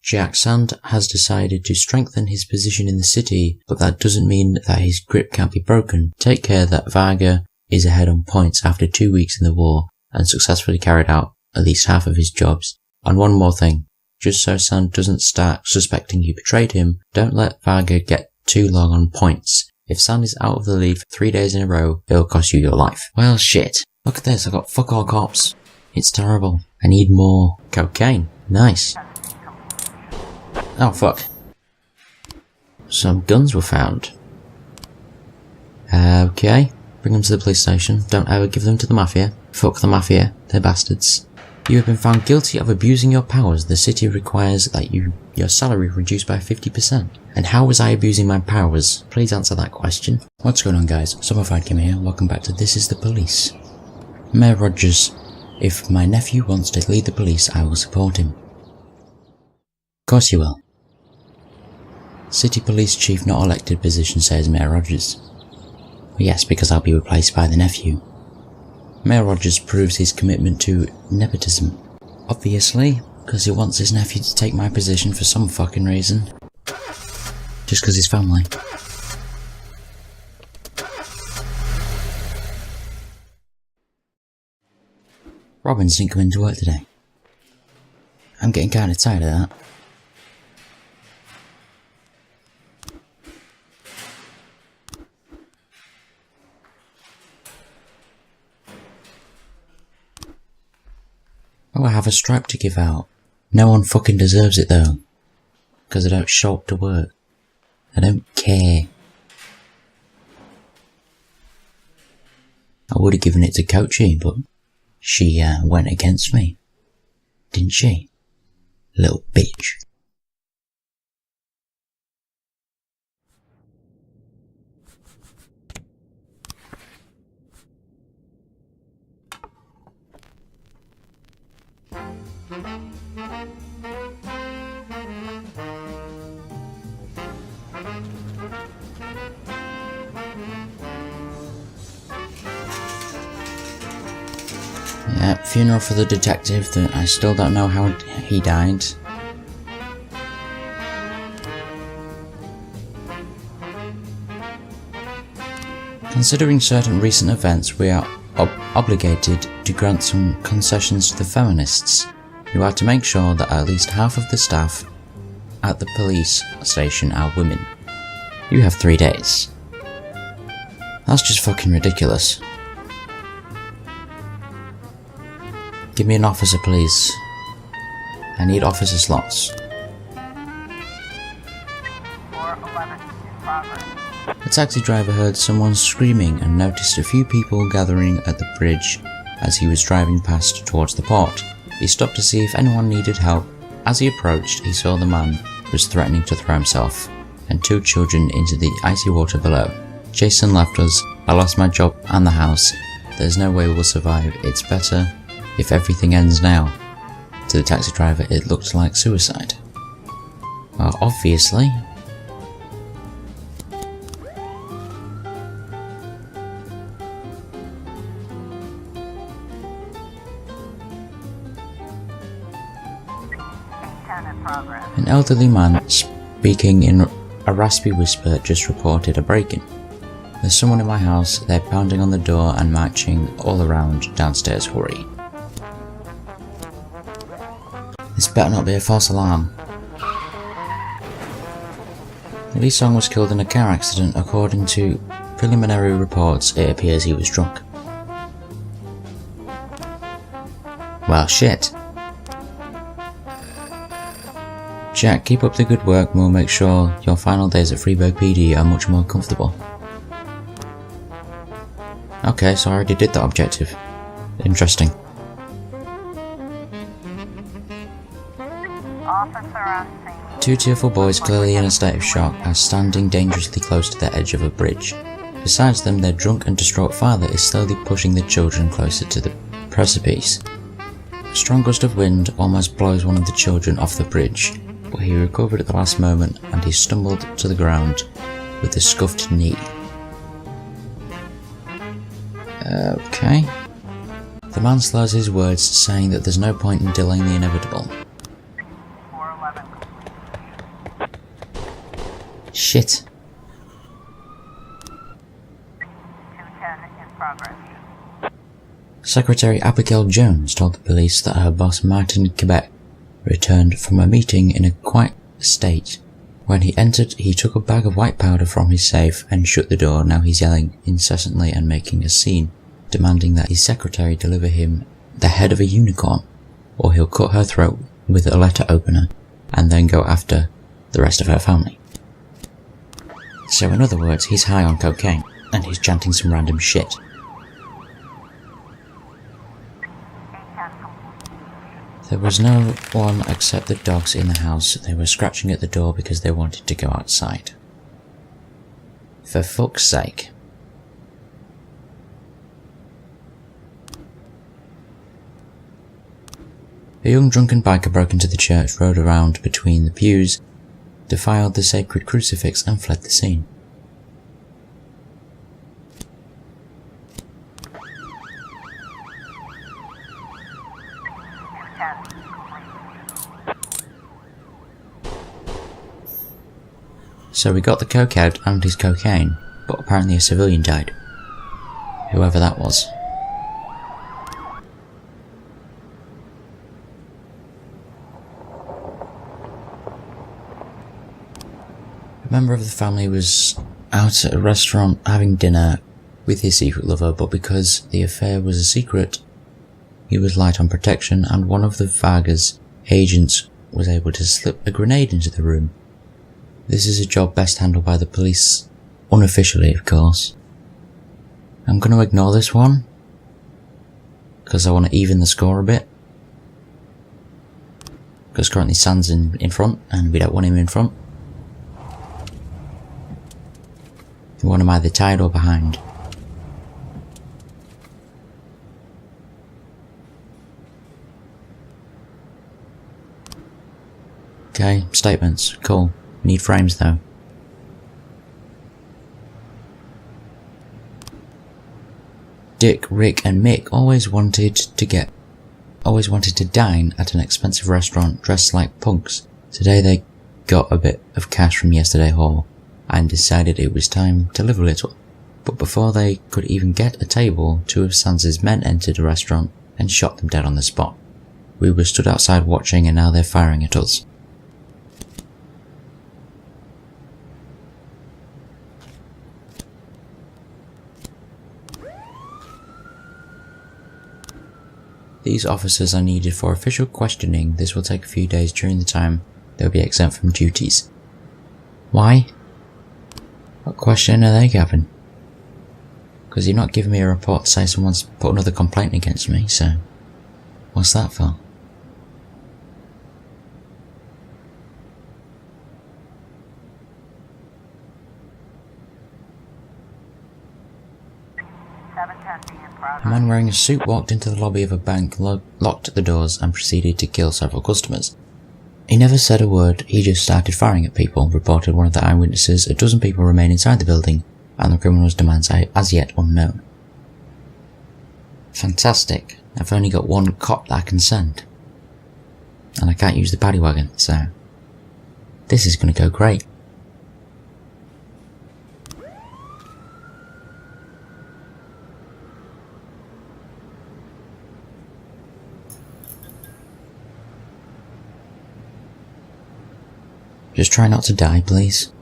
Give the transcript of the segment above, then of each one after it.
Jack Sand has decided to strengthen his position in the city, but that doesn't mean that his grip can't be broken. Take care that Varga is ahead on points after 2 weeks in the war and successfully carried out at least half of his jobs. And one more thing, just so Sand doesn't start suspecting you betrayed him, don't let Varga get too long on points. If Sand is out of the lead for 3 days in a row, it'll cost you your life. Well shit, look at this, I got fuck all cops. It's terrible. I need more cocaine. Nice. Oh fuck. Some guns were found. Okay. Bring them to the police station. Don't ever give them to the mafia. Fuck the mafia. They're bastards. You have been found guilty of abusing your powers. The city requires that your salary reduced by 50%. And how was I abusing my powers? Please answer that question. What's going on guys? ZombifiedGamer here. Welcome back to This is the Police. Mayor Rogers. If my nephew wants to lead the police, I will support him. Of course you will. City Police Chief not elected position, says Mayor Rogers. Yes, because I'll be replaced by the nephew. Mayor Rogers proves his commitment to nepotism. Obviously, because he wants his nephew to take my position for some fucking reason. Just because he's family. Robbins didn't come into work today. I'm getting kinda tired of that. Oh, I have a stripe to give out. No one fucking deserves it though. Because I don't show up to work. I don't care. I would have given it to Coachy, but she went against me. Didn't she? Little bitch. Yeah, funeral for the detective that I still don't know how he died. Considering certain recent events, we are obligated to grant some concessions to the feminists. You are to make sure that at least half of the staff at the police station are women. You have 3 days. That's just fucking ridiculous. Give me an officer, please. I need officer slots. 411 in progress. The taxi driver heard someone screaming and noticed a few people gathering at the bridge as he was driving past towards the port. He stopped to see if anyone needed help. As he approached, he saw the man was threatening to throw himself and 2 children into the icy water below. Jason left us. I lost my job and the house. There's no way we'll survive. It's better if everything ends now. To the taxi driver, it looked like suicide. Well, obviously. In progress. An elderly man speaking in a raspy whisper just reported a break-in. There's someone in my house. They're pounding on the door and marching all around downstairs. Hurry. This better not be a false alarm. Lee Song was killed in a car accident. According to preliminary reports, it appears he was drunk. Well, shit. Jack, keep up the good work and we'll make sure your final days at Freeburg PD are much more comfortable. Okay, so I already did that objective. Interesting. Officer on scene. 2 tearful boys, clearly in a state of shock, are standing dangerously close to the edge of a bridge. Besides them, their drunk and distraught father is slowly pushing the children closer to the precipice. A strong gust of wind almost blows one of the children off the bridge, but he recovered at the last moment and he stumbled to the ground with a scuffed knee. Okay. The man slurs his words, saying that there's no point in delaying the inevitable. 411. Shit. 210 in progress. Secretary Abigail Jones told the police that her boss Martin Quebec returned from a meeting in a quiet state. When he entered, he took a bag of white powder from his safe and shut the door. Now he's yelling incessantly and making a scene, demanding that his secretary deliver him the head of a unicorn, or he'll cut her throat with a letter opener, and then go after the rest of her family. So in other words, he's high on cocaine, and he's chanting some random shit. There was no one except the dogs in the house. They were scratching at the door because they wanted to go outside. For fuck's sake. A young drunken biker broke into the church, rode around between the pews, defiled the sacred crucifix and fled the scene. So we got the coke out and his cocaine, but apparently a civilian died. Whoever that was. A member of the family was out at a restaurant having dinner with his secret lover, but because the affair was a secret, he was light on protection, and one of the Vargas agents was able to slip a grenade into the room. This is a job best handled by the police, unofficially of course. I'm going to ignore this one, because I want to even the score a bit. Because currently Sans in front, and we don't want him in front. We want him either tied or behind. Okay, statements, cool. Need frames though. Dick, Rick and Mick always wanted to dine at an expensive restaurant dressed like punks. Today they got a bit of cash from yesterday's haul and decided it was time to live a little. But before they could even get a table, two of Sans's men entered the restaurant and shot them dead on the spot. We were stood outside watching, and now they're firing at us. These officers are needed for official questioning. This will take a few days. During the time, they'll be exempt from duties. Why? What question are they having? Because you're not giving me a report to say someone's put another complaint against me, so what's that for? A man wearing a suit walked into the lobby of a bank, locked the doors and proceeded to kill several customers. He never said a word, he just started firing at people, reported one of the eyewitnesses. A dozen people remain inside the building, and the criminal's demands are as yet unknown. Fantastic. I've only got one cop that I can send. And I can't use the paddy wagon, so this is going to go great. Just try not to die, please.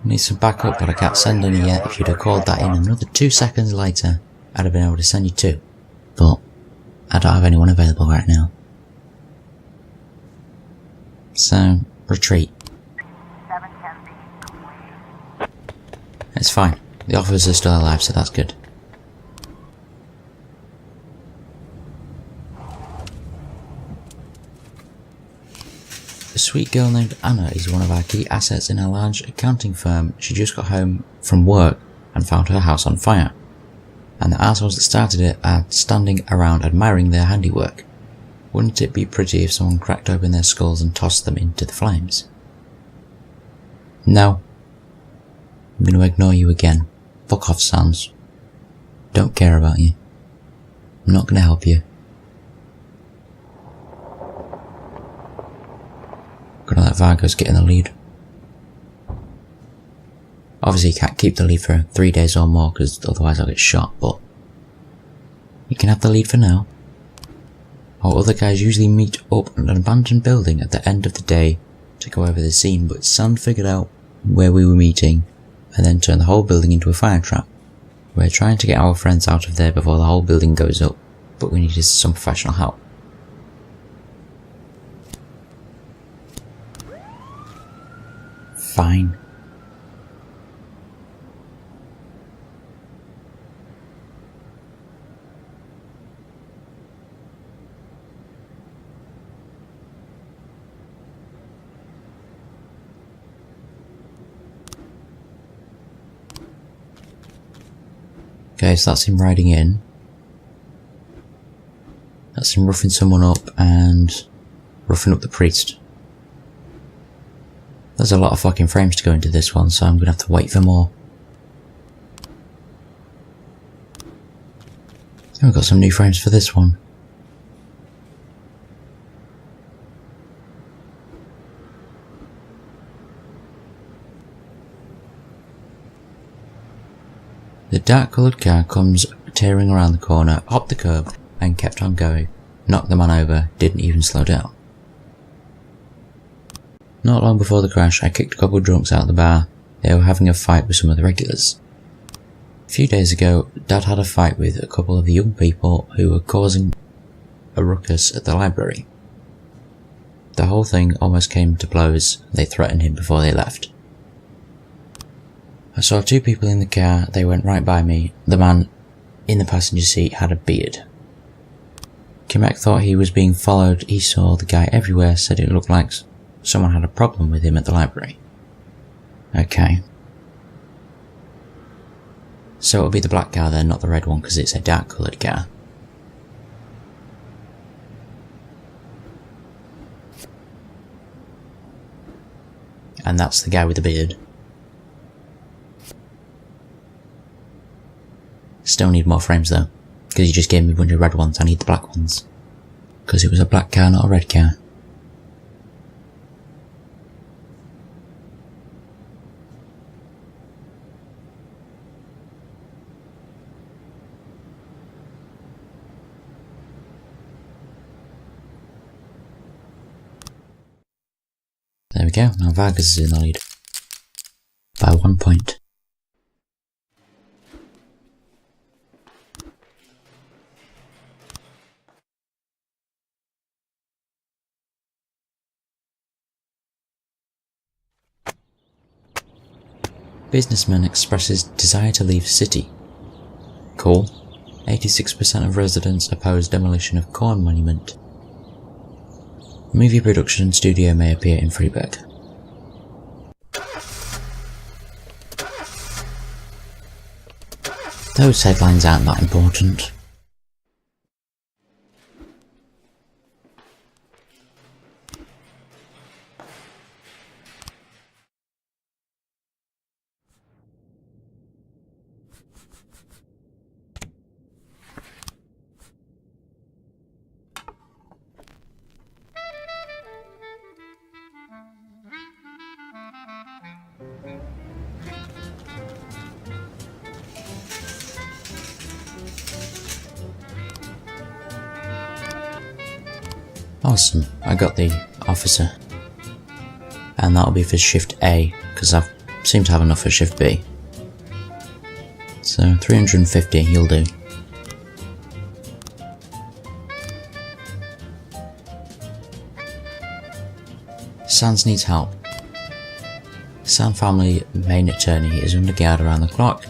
Need some backup, but I can't send any yet. If you'd have called that in another 2 seconds later, I'd have been able to send you 2. But I don't have anyone available right now. So, retreat. It's fine. The officers are still alive, so that's good. A sweet girl named Anna is one of our key assets in a large accounting firm. She just got home from work and found her house on fire, and the assholes that started it are standing around admiring their handiwork. Wouldn't it be pretty if someone cracked open their skulls and tossed them into the flames? No. I'm going to ignore you again. Fuck off, Sans. Don't care about you. I'm not going to help you. Gonna let Vargas get in the lead. Obviously you can't keep the lead for 3 days or more because otherwise I'll get shot, but you can have the lead for now. Our other guys usually meet up in an abandoned building at the end of the day to go over the scene, but Sam figured out where we were meeting and then turned the whole building into a fire trap. We're trying to get our friends out of there before the whole building goes up, but we needed some professional help. Fine. Okay, so that's him riding in. That's him roughing someone up and roughing up the priest. There's a lot of fucking frames to go into this one, so I'm gonna have to wait for more. And we've got some new frames for this one. The dark coloured car comes tearing around the corner, hopped the curb, and kept on going. Knocked the man over, didn't even slow down. Not long before the crash, I kicked a couple of drunks out of the bar. They were having a fight with some of the regulars. A few days ago, Dad had a fight with a couple of the young people who were causing a ruckus at the library. The whole thing almost came to blows. They threatened him before they left. I saw 2 people in the car. They went right by me. The man in the passenger seat had a beard. Kimek thought he was being followed. He saw the guy everywhere, said it looked like someone had a problem with him at the library. Okay. So it'll be the black car then, not the red one, because it's a dark coloured car. And that's the guy with the beard. Still need more frames though, because you just gave me a bunch of red ones. I need the black ones. Because it was a black car, not a red car. There we go, now Vargas is in the lead. By 1 point. Businessman expresses desire to leave city. Cool. 86% of residents oppose demolition of corn monument. Movie production studio may appear in Freeburg. Those headlines aren't that important. Awesome, I got the officer. And that'll be for shift A, because I seem to have enough for shift B. So 350, you'll do. Sans needs help. San family main attorney is under guard around the clock,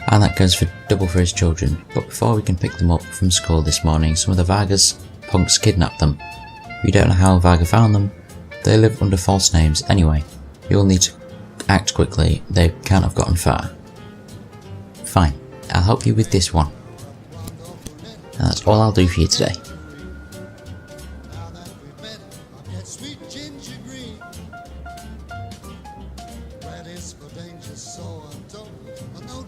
and that goes for double for his children. But before we can pick them up from school this morning, some of the Vargas punks kidnapped them. We don't know how Varga found them. They live under false names anyway. You'll need to act quickly. They can't have gotten far. Fine, I'll help you with this one. And that's all I'll do for you today.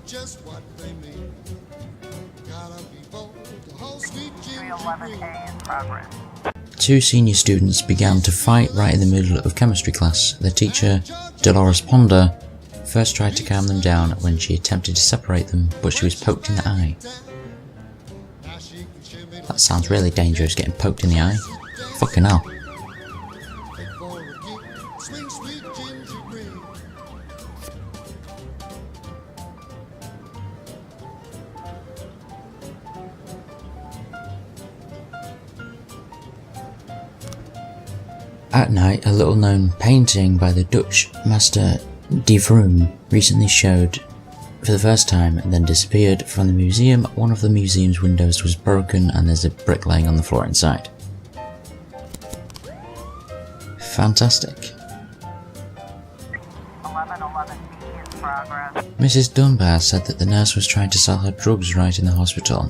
Just what they mean. Gotta be bold, the whole street A in progress. Two senior students began to fight right in the middle of chemistry class. The teacher, Dolores Ponder, first tried to calm them down when she attempted to separate them, but she was poked in the eye. That sounds really dangerous, getting poked in the eye. Fucking hell. At night, a little-known painting by the Dutch master De Vroom recently showed for the first time and then disappeared from the museum. One of the museum's windows was broken and there's a brick laying on the floor inside. Fantastic. 1111B in progress. Mrs. Dunbar said that the nurse was trying to sell her drugs right in the hospital.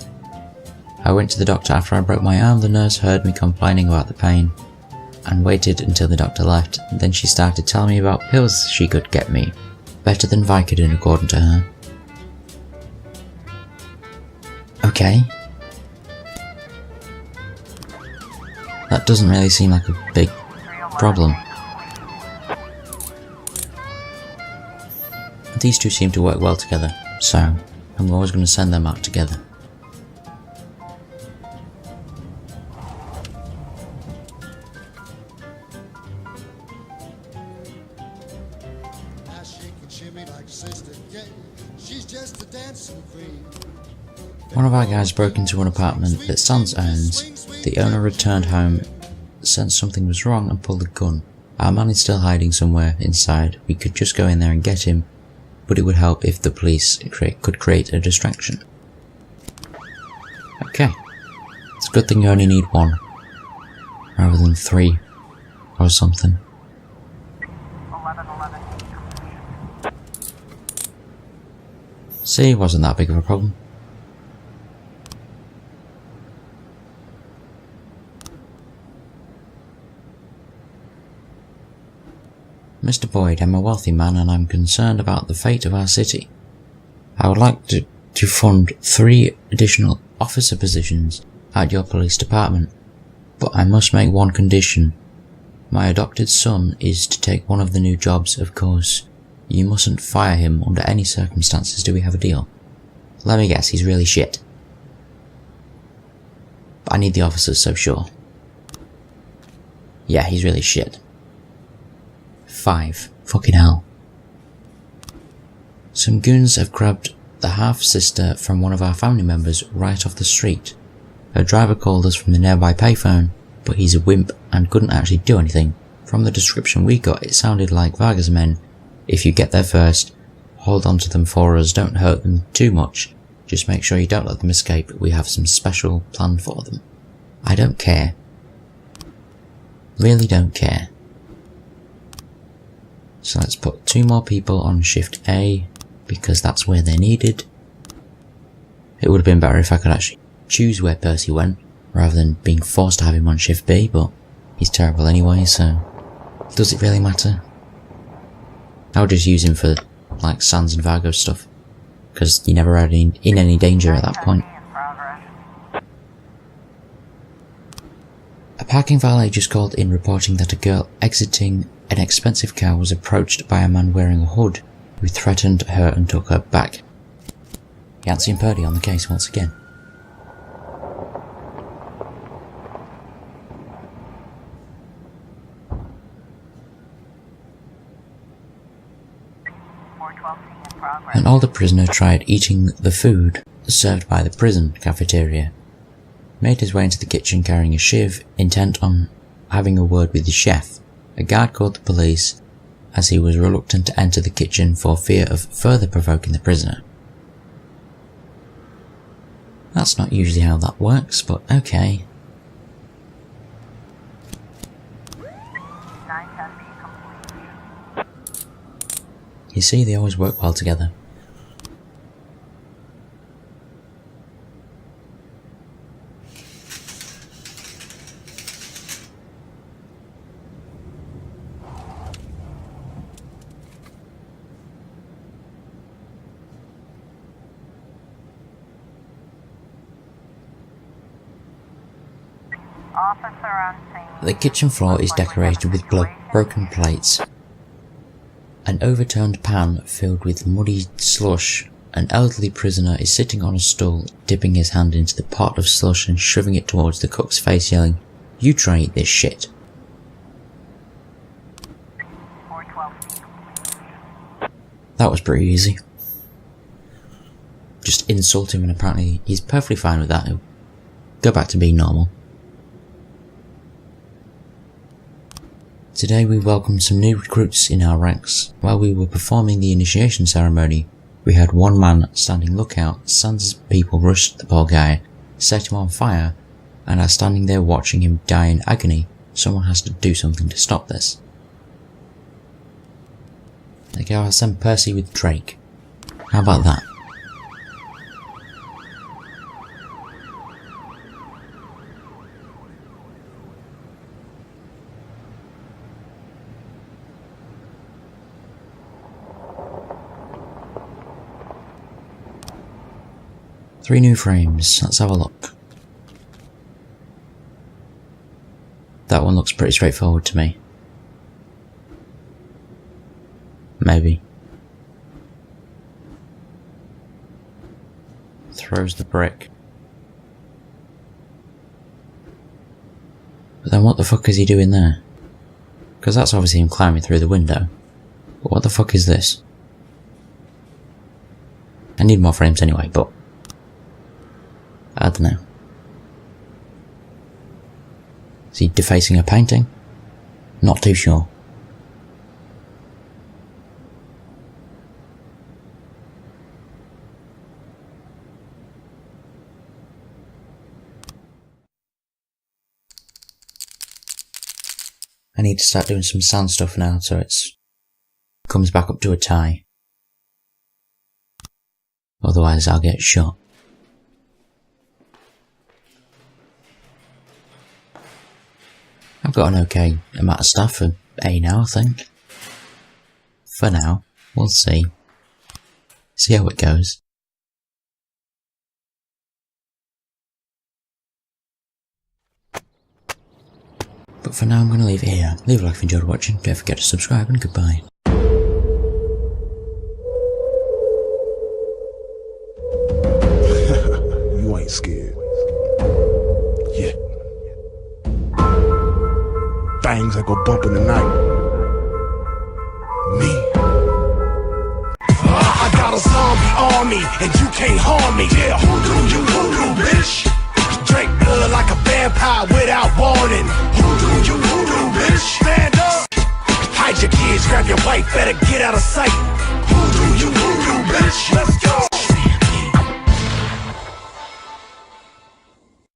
I went to the doctor after I broke my arm. The nurse heard me complaining about the pain and waited until the doctor left. Then she started telling me about pills she could get me. Better than Vicodin, according to her. Okay. That doesn't really seem like a big problem. These two seem to work well together, so I'm always going to send them out together. One of our guys broke into an apartment that Sans owns. The owner returned home, sensed something was wrong and pulled a gun. Our man is still hiding somewhere inside. We could just go in there and get him, but it would help if the police could create a distraction. Okay. It's a good thing you only need one, rather than 3 or something. 1111B. See, wasn't that big of a problem. Mr. Boyd, I'm a wealthy man and I'm concerned about the fate of our city. I would like to fund 3 additional officer positions at your police department, but I must make one condition. My adopted son is to take one of the new jobs, of course. You mustn't fire him under any circumstances. Do we have a deal? Let me guess, he's really shit. But I need the officers, so sure. Yeah, he's really shit. 5. Fucking hell. Some goons have grabbed the half-sister from one of our family members right off the street. Her driver called us from the nearby payphone, but he's a wimp and couldn't actually do anything. From the description we got, it sounded like Vargas men. If you get there first, hold on to them for us, don't hurt them too much. Just make sure you don't let them escape. We have some special plan for them. I don't care. Really don't care. So let's put 2 more people on shift A, because that's where they're needed. It would have been better if I could actually choose where Percy went, rather than being forced to have him on shift B, but he's terrible anyway, so does it really matter? I'll just use him for, like, Sans and Vargo stuff, because you never had in any danger at that point. A parking valet just called in reporting that a girl exiting an expensive car was approached by a man wearing a hood who threatened her and took her back. Yancy and Purdy on the case once again. An older prisoner tried eating the food served by the prison cafeteria. Made his way into the kitchen carrying a shiv, intent on having a word with the chef. A guard called the police as he was reluctant to enter the kitchen for fear of further provoking the prisoner. That's not usually how that works, but okay. You see, they always work well together. Officer on scene. The kitchen floor is decorated with broken plates, an overturned pan filled with muddy slush. An elderly prisoner is sitting on a stool, dipping his hand into the pot of slush and shoving it towards the cook's face, yelling, "You try eat this shit." 412. That was pretty easy. Just insult him and apparently he's perfectly fine with that. He'll go back to being normal. Today we welcomed some new recruits in our ranks. While we were performing the initiation ceremony, we had one man standing lookout. Sans people rushed the poor guy, set him on fire, and are standing there watching him die in agony. Someone has to do something to stop this. Okay, I'll send Percy with Drake. How about that? Three new frames, let's have a look. That one looks pretty straightforward to me. Maybe. Throws the brick. But then what the fuck is he doing there? Because that's obviously him climbing through the window. But what the fuck is this? I need more frames anyway, but I don't know. Is he defacing a painting? Not too sure. I need to start doing some sound stuff now so it's comes back up to a tie. Otherwise I'll get shot. I've got an okay amount of stuff for A now, I think. For now, we'll see. See how it goes. But for now I'm going to leave it here. Leave a like if you enjoyed watching, don't forget to subscribe, and goodbye. You ain't scared. Yeah. Things that go bump in the night. Me. I got a zombie army, and you can't harm me. Yeah, hoodoo, bitch. Drink blood like a vampire without warning. Hoodoo, bitch. Stand up. Hide your kids, grab your wife, better get out of sight. Hoodoo, bitch. Let's go.